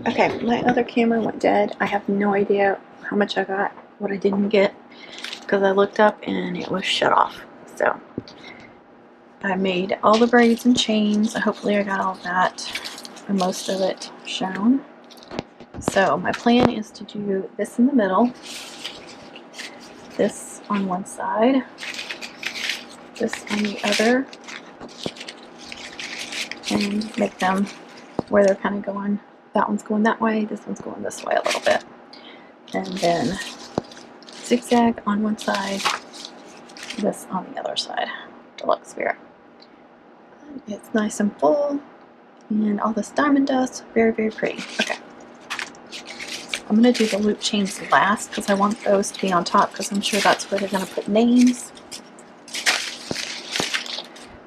Okay, my other camera went dead. I have no idea how much I got, what I didn't get, because I looked up and it was shut off. So I made all the braids and chains. Hopefully I got all of that, or most of it, shown. So my plan is to do this in the middle, this on one side, this on the other, and make them where they're kind of going. That one's going that way, this one's going this way a little bit. And then zigzag on one side, this on the other side. Deluxe Spirit. It's nice and full, and all this diamond dust, very, very pretty. Okay. I'm going to do the loop chains last because I want those to be on top because I'm sure that's where they're going to put names.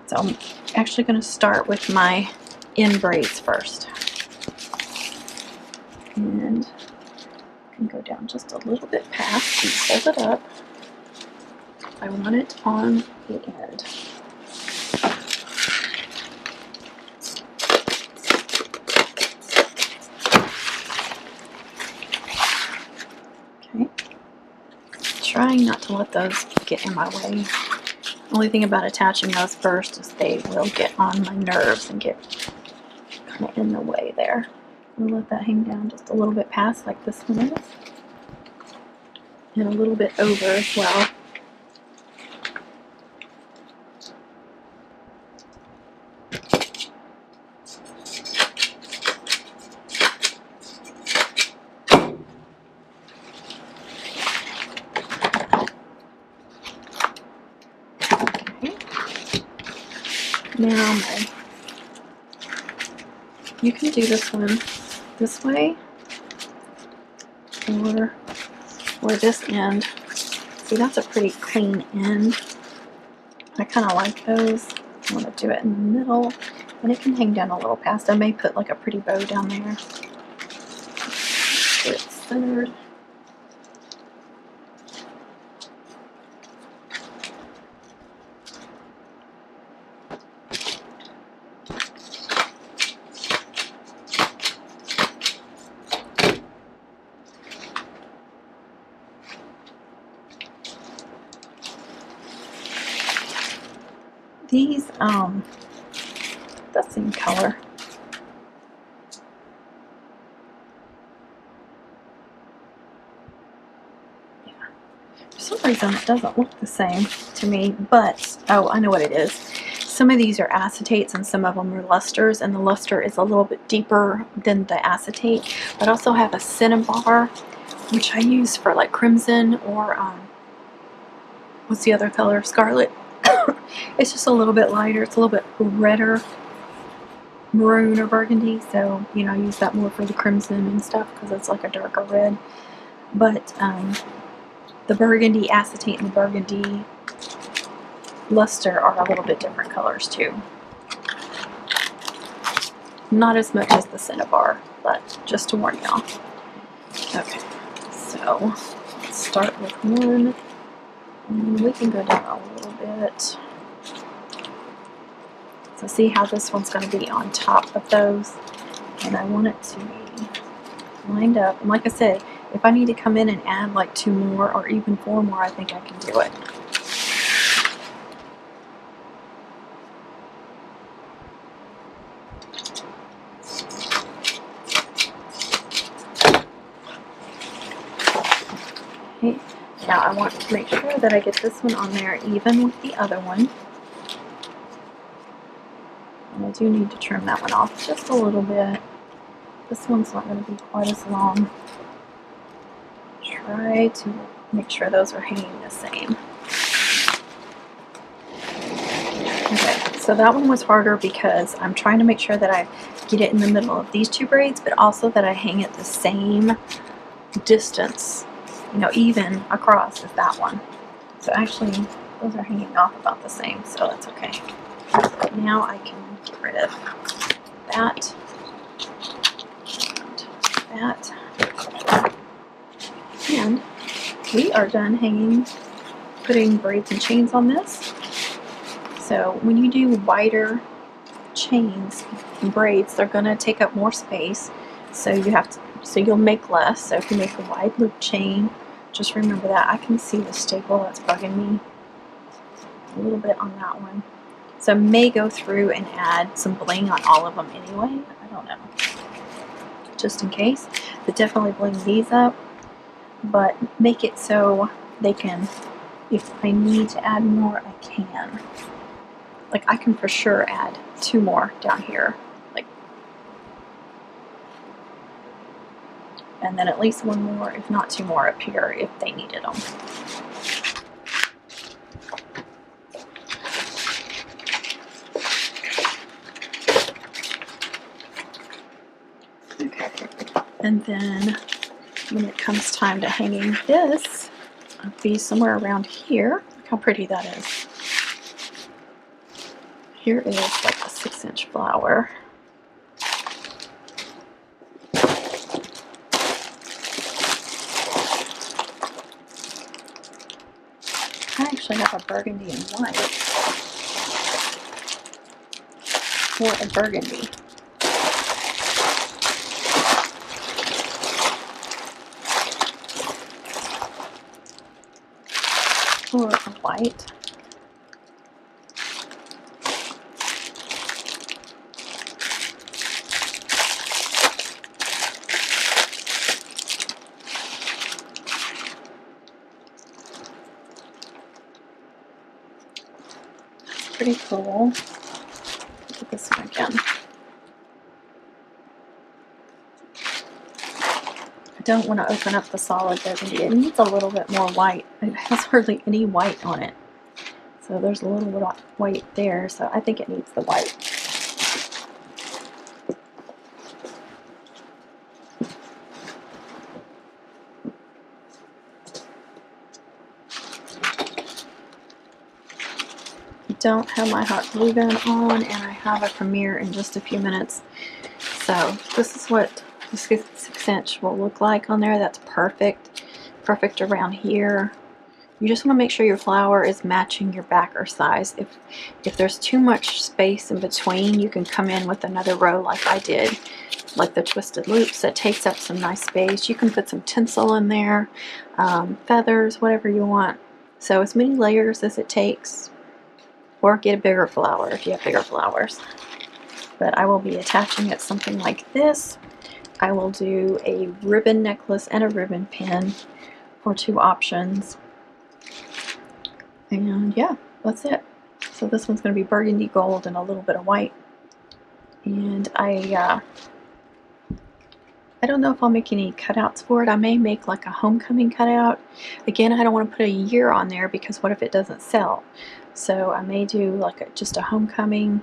So I'm actually going to start with my end braids first. And I can go down just a little bit past and fold it up. I want it on the end. Okay. Trying not to let those get in my way. Only thing about attaching those first is they will get on my nerves and get kind of in the way there. I'm going to let that hang down just a little bit past like this one is. And a little bit over as well. Now, you can do this one this way, or this end. See, that's a pretty clean end. I kind of like those. I want to do it in the middle, and it can hang down a little past. I may put like a pretty bow down there. Get it centered. These, the same color. Yeah. For some reason it doesn't look the same to me, but, oh, I know what it is. Some of these are acetates and some of them are lusters, and the luster is a little bit deeper than the acetate. I also have a cinnabar, which I use for like crimson or, what's the other color? Scarlet. It's just a little bit lighter. It's a little bit redder, maroon or burgundy. So, you know, I use that more for the crimson and stuff because it's like a darker red. But the burgundy acetate and the burgundy luster are a little bit different colors too. Not as much as the cinnabar, but just to warn y'all. Okay, so let's start with one. And we can go down a little bit. So see how this one's going to be on top of those. And I want it to be lined up. And like I said, if I need to come in and add like 2 more or even 4 more, I think I can do it. Okay. Now I want to make sure that I get this one on there even with the other one. And I do need to trim that one off just a little bit. This one's not going to be quite as long. Try to make sure those are hanging the same. Okay, so that one was harder because I'm trying to make sure that I get it in the middle of these 2 braids, but also that I hang it the same distance, you know, even across as that one. So actually, those are hanging off about the same, so that's okay. Now I can get rid of that and that. And we are done hanging, putting braids and chains on this. So when you do wider chains and braids, they're going to take up more space. So you have to, so you'll make less. So if you make a wide loop chain, just remember that. I can see the staple that's bugging me a little bit on that one. So I may go through and add some bling on all of them anyway. I don't know, just in case. But definitely bling these up, but make it so they can, if I need to add more, I can. Like I can for sure add 2 more down here, like, and then at least 1 more, if not 2 more up here if they needed them. Okay, and then when it comes time to hanging this, I'll be somewhere around here. Look how pretty that is. Here is like a 6-inch flower. I actually have a burgundy and white, or a burgundy. Or a white. Pretty cool. Look at this one again. I don't want to open up the solid burgundy. It needs a little bit more white. It has hardly any white on it. So there's a little bit of white there, so I think it needs the white. Don't have my hot glue gun on, and I have a premiere in just a few minutes. So this is what the 6-inch will look like on there. That's perfect. Perfect around here. You just want to make sure your flower is matching your backer size. If there's too much space in between, you can come in with another row like I did, like the twisted loops that takes up some nice space. You can put some tinsel in there, feathers, whatever you want. So as many layers as it takes, or get a bigger flower if you have bigger flowers. But I will be attaching it something like this. I will do a ribbon necklace and a ribbon pin for 2 options. And yeah, that's it. So this one's going to be burgundy gold and a little bit of white. And I don't know if I'll make any cutouts for it. I may make like a homecoming cutout. Again, I don't want to put a year on there because what if it doesn't sell? So I may do like just a homecoming.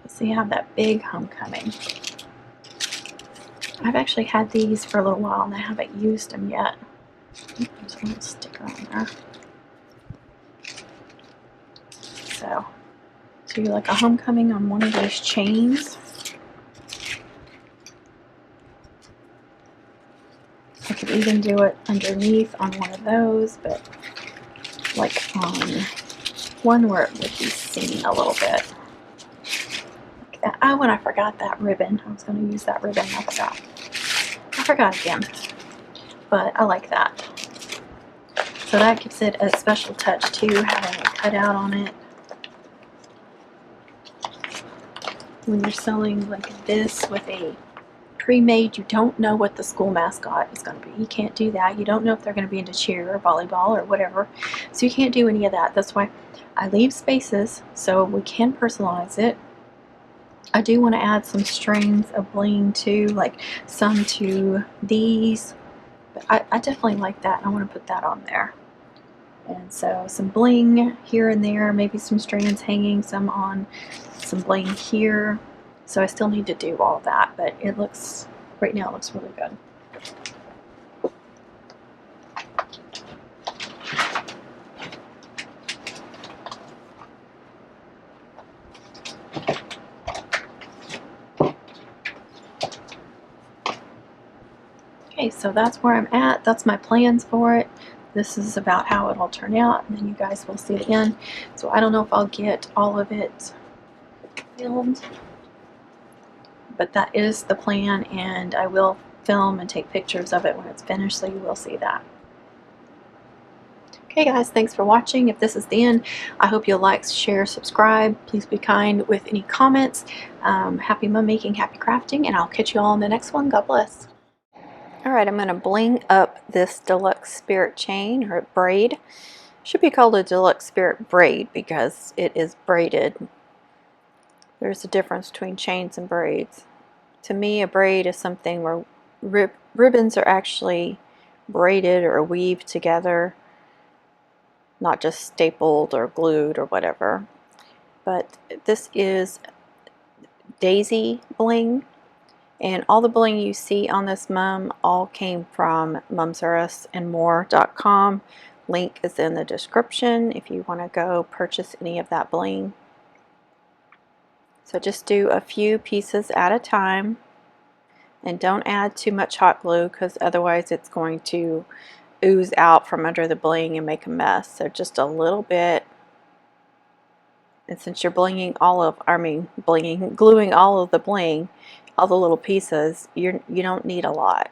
See, I have that big homecoming. I've actually had these for a little while and I haven't used them yet. There's a little sticker on there. So do like a homecoming on one of these chains. I could even do it underneath on one of those, but like on one where it would be seen a little bit. Like that. Oh, and I forgot that ribbon. I was going to use that ribbon. I forgot again. But I like that. So that gives it a special touch too, having a cutout on it. When you're selling like this with a pre-made, you don't know what the school mascot is going to be. You can't do that. You don't know if they're going to be into cheer or volleyball or whatever. So you can't do any of that. That's why I leave spaces so we can personalize it. I do want to add some strings of bling too, like some to these. But I definitely like that. I want to put that on there. And so some bling here and there, maybe some strands hanging, some on some bling here. So I still need to do all that, but it looks, right now it looks really good. Okay, so that's where I'm at. That's my plans for it. this is about how it'll turn out, and then you guys will see the end. So I don't know if I'll get all of it filmed, but that is the plan, and I will film and take pictures of it when it's finished, so you will see that. Okay guys, thanks for watching. If this is the end, I hope you'll like, share, subscribe. Please be kind with any comments. Happy mum making, happy crafting, and I'll catch you all in the next one. God bless. Alright, I'm going to bling up this deluxe spirit chain, or braid. Should be called a deluxe spirit braid because it is braided. There's a difference between chains and braids. To me, a braid is something where ribbons are actually braided or weaved together, not just stapled or glued or whatever. But this is daisy bling, and all the bling you see on this mum all came from mumsarusandmore.com. Link is in the description if you want to go purchase any of that bling. So just do a few pieces at a time, and don't add too much hot glue because otherwise it's going to ooze out from under the bling and make a mess. So just a little bit. And since you're gluing all of the bling, all the little pieces, you don't need a lot.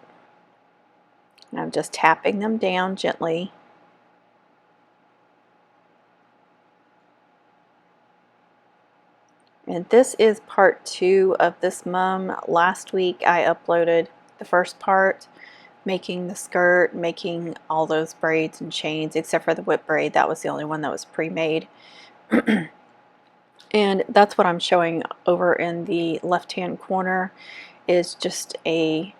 And I'm just tapping them down gently. And this is part 2 of this mum. Last week I uploaded the first part, making the skirt, making all those braids and chains, except for the whip braid. That was the only one that was pre-made. And that's what I'm showing over in the left-hand corner, is just a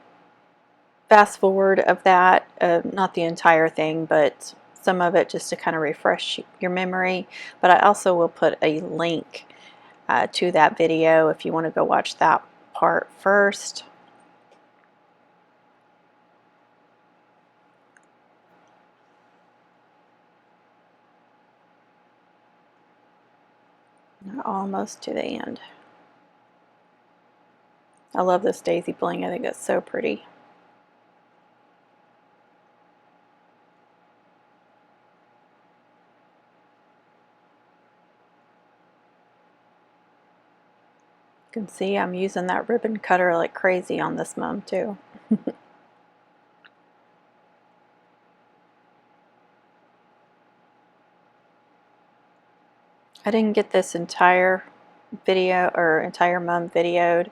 fast forward of that. Not the entire thing, but some of it, just to kind of refresh your memory. But I also will put a link to that video if you want to go watch that part first. Almost to the end. I love this daisy bling. I think it's so pretty. You can see I'm using that ribbon cutter like crazy on this mum too. I didn't get this entire video or entire mum videoed,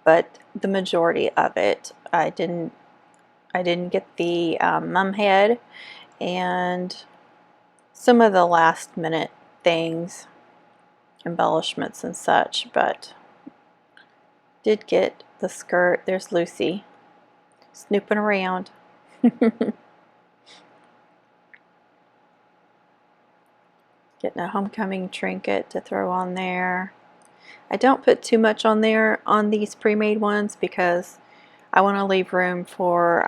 but the majority of it. I didn't get the mum head and some of the last minute things, embellishments and such, but did get the skirt. There's Lucy snooping around. Getting a homecoming trinket to throw on there. I don't put too much on there on these pre-made ones because I want to leave room for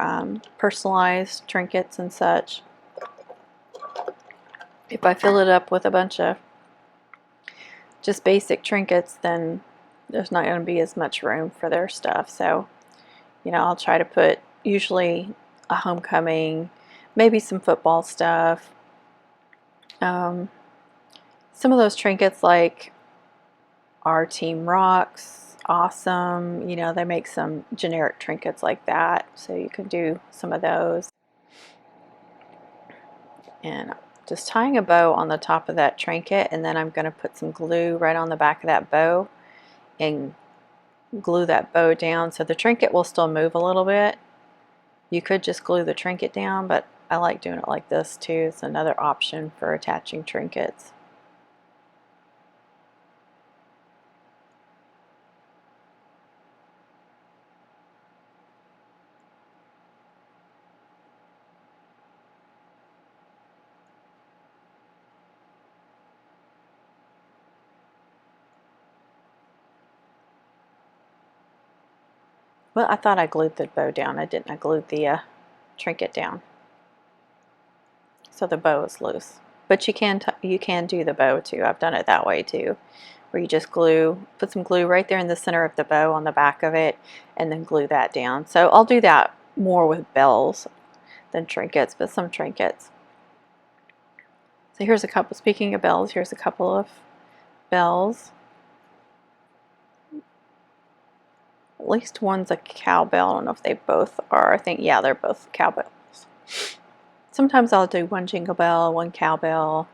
personalized trinkets and such. If I fill it up with a bunch of just basic trinkets, then there's not going to be as much room for their stuff. So, you know, I'll try to put usually a homecoming, maybe some football stuff. Some of those trinkets like Our Team Rocks, Awesome, you know, they make some generic trinkets like that, so you can do some of those. And just tying a bow on the top of that trinket, and then I'm going to put some glue right on the back of that bow and glue that bow down so the trinket will still move a little bit. You could just glue the trinket down, but I like doing it like this too. It's another option for attaching trinkets. Well, I thought I glued the bow down. I didn't. I glued the trinket down. So the bow is loose. But you can do the bow too. I've done it that way too, where you just put some glue right there in the center of the bow on the back of it, and then glue that down. So I'll do that more with bells than trinkets, but some trinkets. So here's a couple, speaking of bells, here's a couple of bells. At least one's a cowbell. I don't know if they both are. I think, yeah, they're both cowbells. Sometimes I'll do one jingle bell, one cowbell.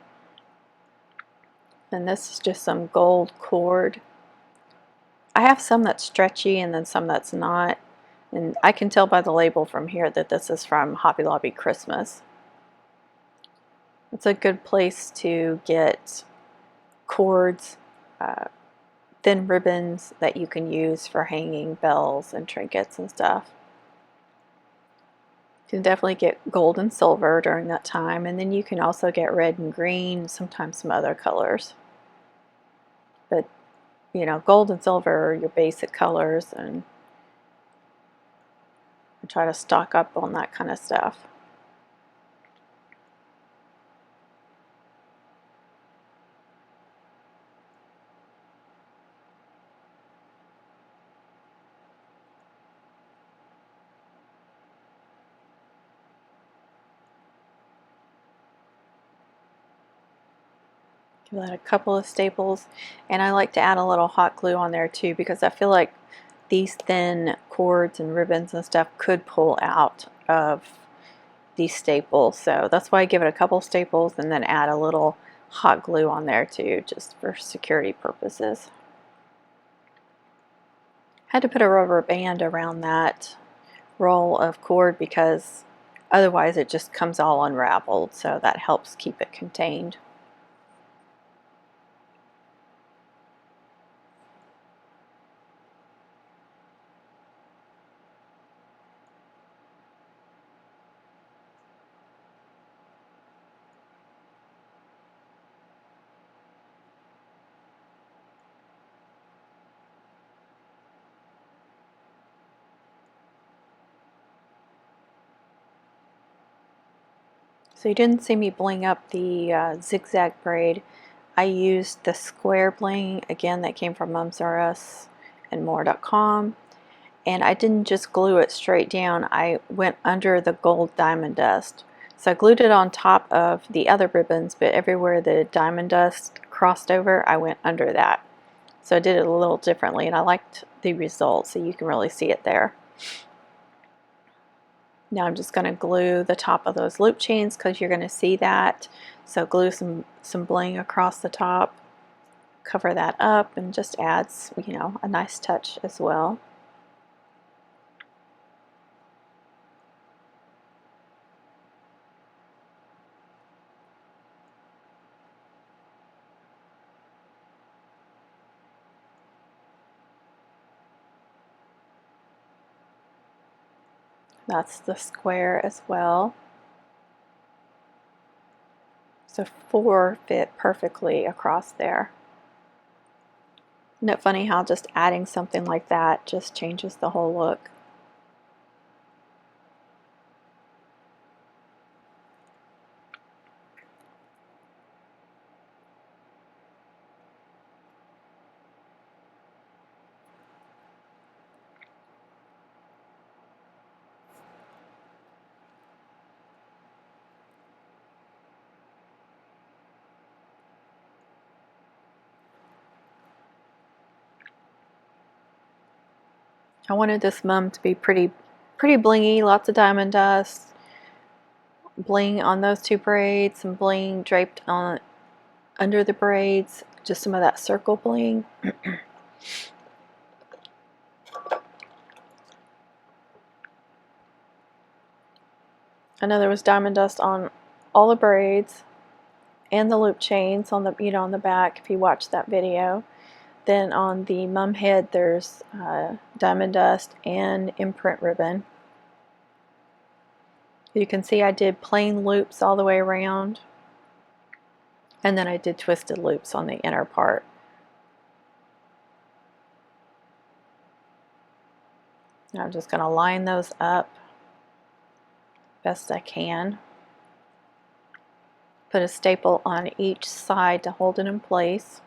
And this is just some gold cord. I have some that's stretchy and then some that's not. And I can tell by the label from here that this is from Hobby Lobby Christmas. It's a good place to get cords, thin ribbons that you can use for hanging bells and trinkets and stuff. You can definitely get gold and silver during that time, and then you can also get red and green, sometimes some other colors. But you know, gold and silver are your basic colors, and I try to stock up on that kind of stuff. Give that a couple of staples, and I like to add a little hot glue on there too, because I feel like these thin cords and ribbons and stuff could pull out of these staples, so that's why I give it a couple staples and then add a little hot glue on there too, just for security purposes. Had to put a rubber band around that roll of cord because otherwise it just comes all unraveled, so that helps keep it contained. So you didn't see me bling up the zigzag braid. I used the square bling, again, that came from mumsrusandmore.com, and I didn't just glue it straight down. I went under the gold diamond dust. So I glued it on top of the other ribbons, but everywhere the diamond dust crossed over, I went under that. So I did it a little differently, and I liked the result, so you can really see it there. Now I'm just going to glue the top of those loop chains because you're going to see that. So glue some bling across the top, cover that up, and just adds, you know, a nice touch as well. That's the square as well. So 4 fit perfectly across there. Isn't it funny how just adding something like that just changes the whole look? I wanted this mum to be pretty blingy, lots of diamond dust, bling on those 2 braids, some bling draped on under the braids, just some of that circle bling. I know there was diamond dust on all the braids and the loop chains on the, you know, on the back if you watch that video. Then on the mum head there's diamond dust and imprint ribbon. You can see I did plain loops all the way around, and then I did twisted loops on the inner part. Now I'm just going to line those up best I can. Put a staple on each side to hold it in place.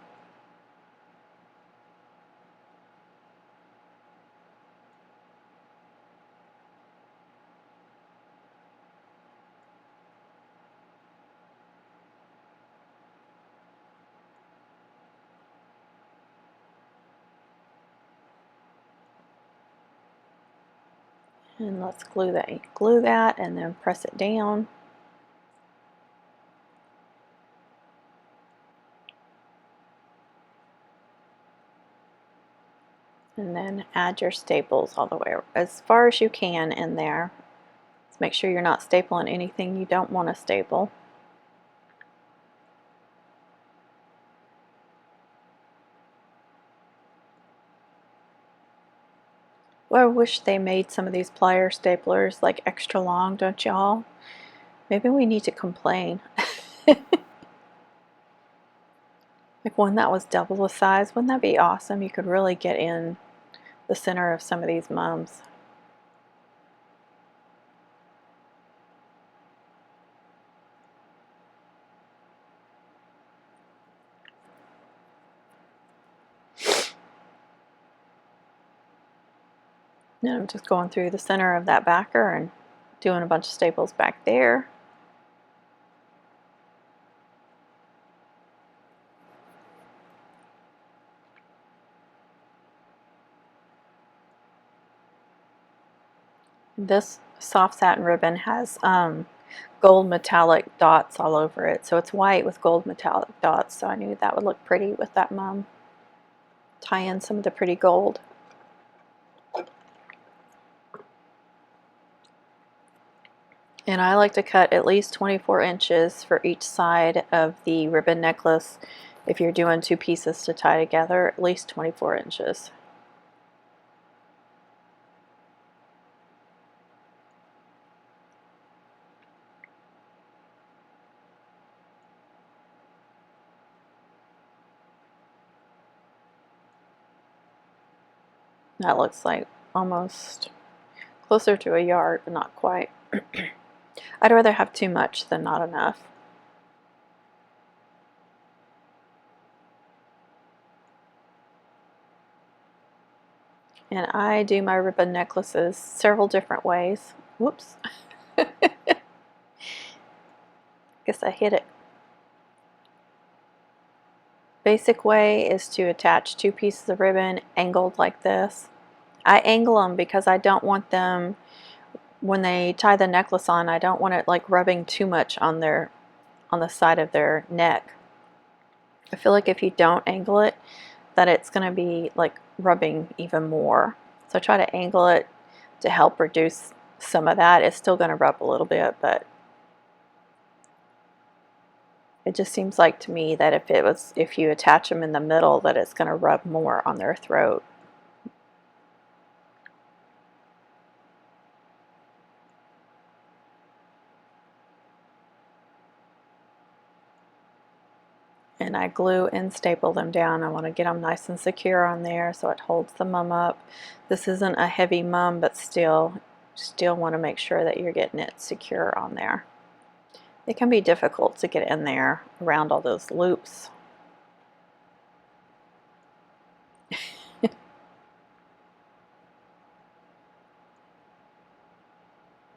And let's glue that and then press it down. And then add your staples all the way as far as you can in there. Let's make sure you're not stapling anything you don't want to staple. Well, I wish they made some of these plier staplers like extra long, don't y'all? Maybe we need to complain. Like one that was double the size, wouldn't that be awesome? You could really get in the center of some of these mums. Now I'm just going through the center of that backer and doing a bunch of staples back there. This soft satin ribbon has gold metallic dots all over it. So it's white with gold metallic dots. So I knew that would look pretty with that mum. Tie in some of the pretty gold. And I like to cut at least 24 inches for each side of the ribbon necklace. If you're doing two pieces to tie together, at least 24 inches. That looks like almost closer to a yard, but not quite. I'd rather have too much than not enough. And I do my ribbon necklaces several different ways. Whoops. Guess I hit it. Basic way is to attach two pieces of ribbon angled like this. I angle them because I don't want them, when they tie the necklace on, I don't want it like rubbing too much on the side of their neck. I feel like if you don't angle it, that it's going to be like rubbing even more. So I try to angle it to help reduce some of that. It's still going to rub a little bit, but it just seems like to me that if you attach them in the middle, that it's going to rub more on their throat. And I glue and staple them down. I want to get them nice and secure on there so it holds the mum up. This isn't a heavy mum, but still want to make sure that you're getting it secure on there. It can be difficult to get in there around all those loops.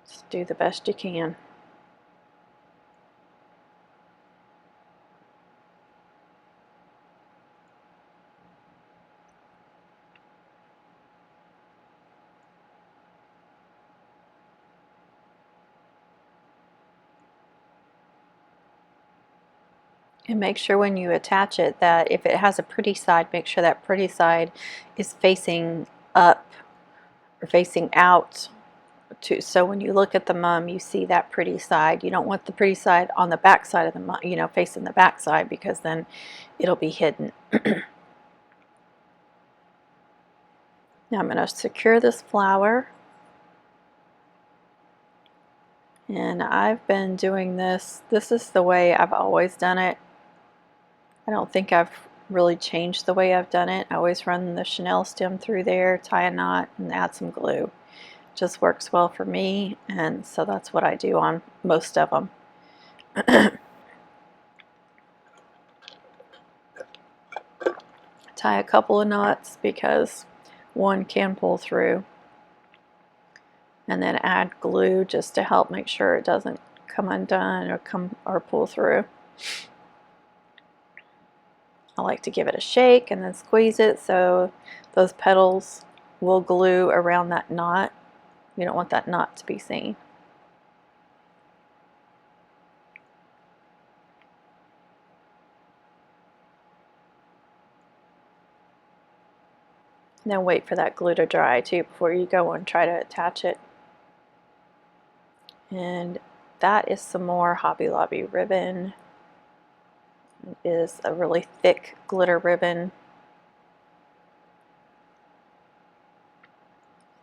Just do the best you can. And make sure when you attach it that if it has a pretty side, make sure that pretty side is facing up or facing out too. So when you look at the mum, you see that pretty side. You don't want the pretty side on the back side of the mum, you know, facing the back side, because then it'll be hidden. Now I'm going to secure this flower. And I've been doing this. This is the way I've always done it. I don't think I've really changed the way I've done it. I always run the chenille stem through there, tie a knot, and add some glue. It just works well for me, and so that's what I do on most of them. Tie a couple of knots because one can pull through, and then add glue just to help make sure it doesn't come undone or pull through. I like to give it a shake and then squeeze it so those petals will glue around that knot. You don't want that knot to be seen. And then wait for that glue to dry too before you go and try to attach it. And that is some more Hobby Lobby ribbon. It is a really thick glitter ribbon.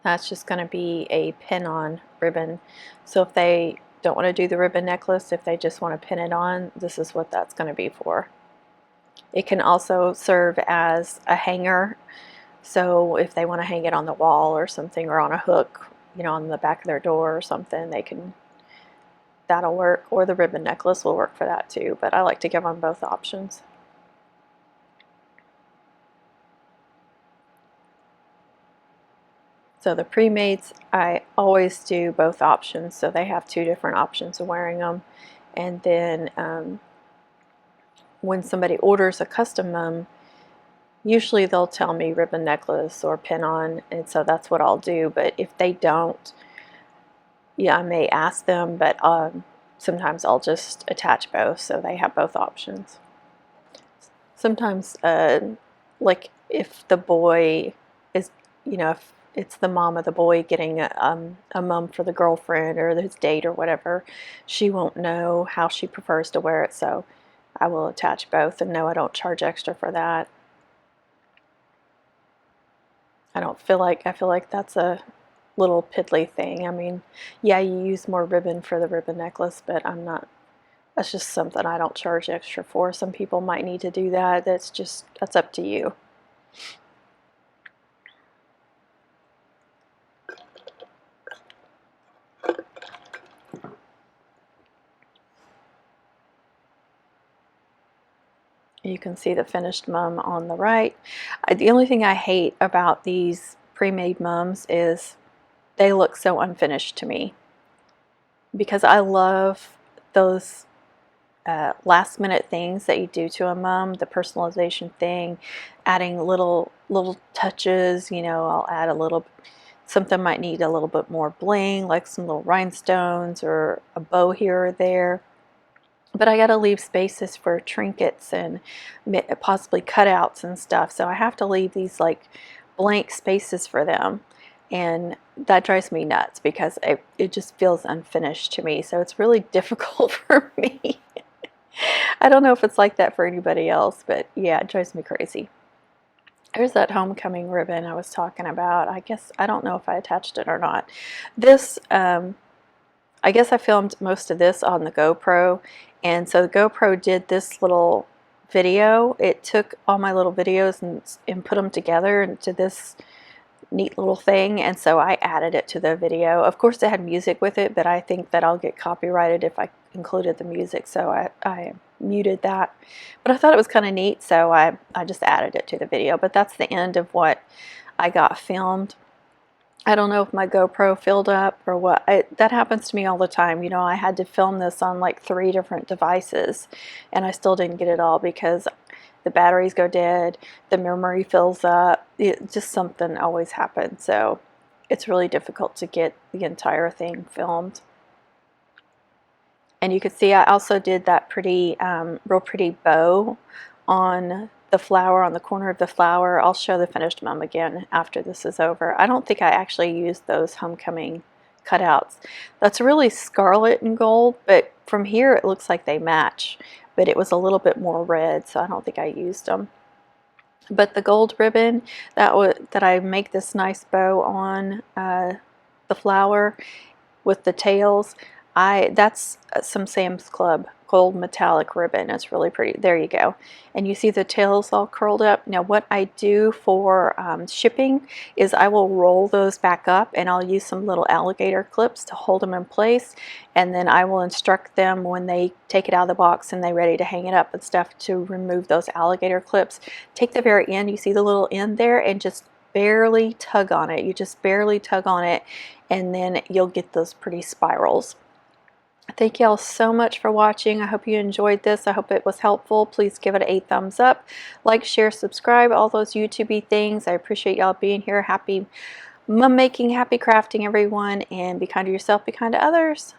That's just going to be a pin-on ribbon. So if they don't want to do the ribbon necklace, if they just want to pin it on, this is what that's going to be for. It can also serve as a hanger. So if they want to hang it on the wall or something, or on a hook, you know, on the back of their door or something, they can, that'll work. Or the ribbon necklace will work for that too, but I like to give them both options. So the pre-mates, I always do both options, so they have two different options of wearing them. And then when somebody orders a custom mum, usually they'll tell me ribbon necklace or pin on, and so that's what I'll do. But if they don't, yeah, I may ask them, but sometimes I'll just attach both, so they have both options. Sometimes, like if the boy is, you know, if it's the mom of the boy getting a mum for the girlfriend or his date or whatever, she won't know how she prefers to wear it, so I will attach both. And no, I don't charge extra for that. I feel like that's a little piddly thing. I mean, yeah, you use more ribbon for the ribbon necklace, but I'm not, that's just something I don't charge extra for. Some people might need to do that. That's up to you. You can see the finished mum on the right. The only thing I hate about these pre-made mums is they look so unfinished to me, because I love those last minute things that you do to a mum, the personalization thing, adding little touches. You know, I'll add a little, something might need a little bit more bling, like some little rhinestones or a bow here or there. But I got to leave spaces for trinkets and possibly cutouts and stuff. So I have to leave these like blank spaces for them. And that drives me nuts because it just feels unfinished to me. So it's really difficult for me. I don't know if it's like that for anybody else, but yeah, it drives me crazy. There's that homecoming ribbon I was talking about. I guess, I don't know if I attached it or not. This, I guess I filmed most of this on the GoPro, and so the GoPro did this little video. It took all my little videos and put them together into this neat little thing, and so I added it to the video. Of course it had music with it, but I think that I'll get copyrighted if I included the music, so I muted that. But I thought it was kind of neat, so I just added it to the video. But that's the end of what I got filmed. I don't know if my GoPro filled up or what. That happens to me all the time. You know, I had to film this on like 3 different devices, and I still didn't get it all because the batteries go dead, the memory fills up. Just something always happens. So it's really difficult to get the entire thing filmed. And you can see I also did that pretty, real pretty bow on the flower, on the corner of the flower. I'll show the finished mum again after this is over. I don't think I actually used those homecoming cutouts. That's really scarlet and gold, but from here it looks like they match, but it was a little bit more red, so I don't think I used them. But the gold ribbon that I make this nice bow on the flower with the tails, that's some Sam's Club gold metallic ribbon. It's really pretty. There you go. And you see the tails all curled up. Now what I do for shipping is I will roll those back up, and I'll use some little alligator clips to hold them in place, and then I will instruct them when they take it out of the box and they're ready to hang it up and stuff to remove those alligator clips. Take the very end, you see the little end there, and just barely tug on it. You just barely tug on it, and then you'll get those pretty spirals. Thank you all so much for watching. I hope you enjoyed this. I hope it was helpful. Please give it a thumbs up. Like, share, subscribe, all those YouTube-y things. I appreciate y'all being here. Happy making, happy crafting, everyone, and be kind to yourself, be kind to others.